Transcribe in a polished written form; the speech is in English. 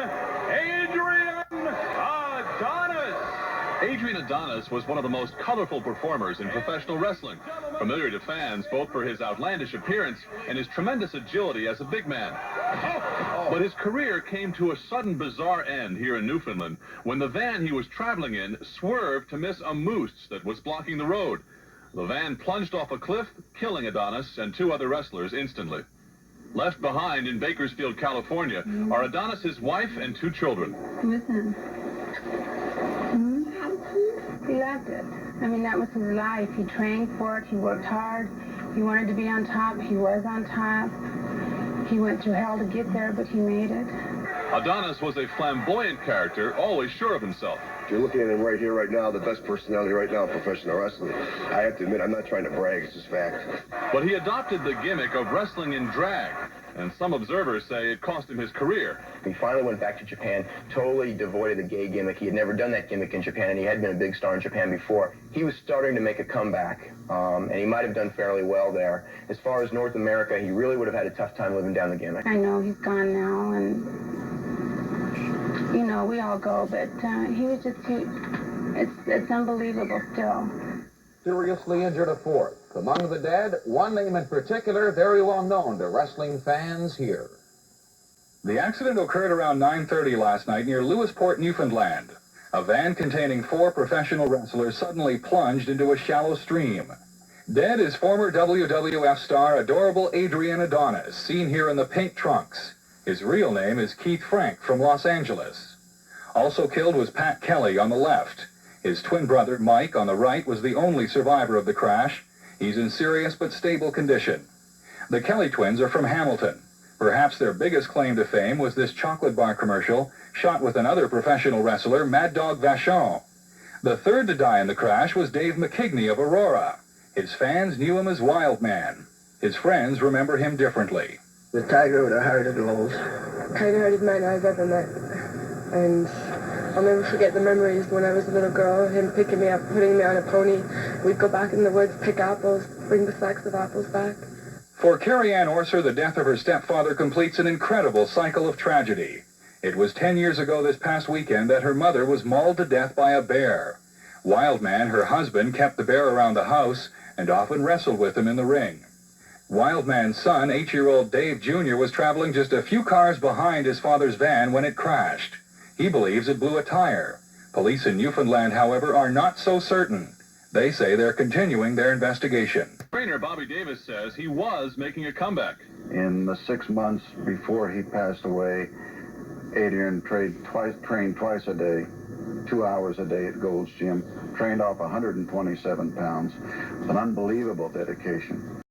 Adrian Adonis. Adrian Adonis was one of the most colorful performers in professional wrestling, familiar to fans both for his outlandish appearance and his tremendous agility as a big man. But his career came to a sudden bizarre end here in Newfoundland when the van he was traveling in swerved to miss a moose that was blocking the road. The van plunged off a cliff, killing Adonis and two other wrestlers instantly. Left behind in Bakersfield, California, are Adonis's wife and two children. Listen. He loved it. I mean, that was his life. He trained for it. He worked hard. He wanted to be on top. He was on top. He went through hell to get there, but he made it. Adonis was a flamboyant character, always sure of himself. You're looking at him right here, right now, the best personality right now in professional wrestling. I have to admit, I'm not trying to brag, it's just fact. But he adopted the gimmick of wrestling in drag, and some observers say it cost him his career. He finally went back to Japan, totally devoid of the gay gimmick. He had never done that gimmick in Japan, and he had been a big star in Japan before. He was starting to make a comeback, and he might have done fairly well there. As far as North America, he really would have had a tough time living down the gimmick. I know he's gone now, and, you know, we all go, but he was just, it's unbelievable still. Seriously injured a fourth. Among the dead, one name in particular very well known to wrestling fans here. The accident occurred around 9:30 last night near Lewisport, Newfoundland. A van containing 4 professional wrestlers suddenly plunged into a shallow stream. Dead is former WWF star Adorable Adrian Adonis, seen here in the pink trunks. His real name is Keith Frank from Los Angeles. Also killed was Pat Kelly on the left. His twin brother, Mike, on the right, was the only survivor of the crash. He's in serious but stable condition. The Kelly twins are from Hamilton. Perhaps their biggest claim to fame was this chocolate bar commercial shot with another professional wrestler, Mad Dog Vachon. The third to die in the crash was Dave McKigney of Aurora. His fans knew him as Wild Man. His friends remember him differently. The tiger with a heart of gold. Kind-hearted man I've ever met. And I'll never forget the memories when I was a little girl, him picking me up, putting me on a pony. We'd go back in the woods, pick apples, bring the sacks of apples back. For Carrie Ann Orser, the death of her stepfather completes an incredible cycle of tragedy. It was 10 years ago this past weekend that her mother was mauled to death by a bear. Wild Man, her husband, kept the bear around the house and often wrestled with him in the ring. Wild Man's son, 8-year-old Dave Jr., was traveling just a few cars behind his father's van when it crashed. He believes it blew a tire. Police in Newfoundland, however, are not so certain. They say they're continuing their investigation. Trainer Bobby Davis says he was making a comeback. In the 6 months before he passed away, Adrian trained twice a day, 2 hours a day at Gold's Gym, trained off 127 pounds, with an unbelievable dedication.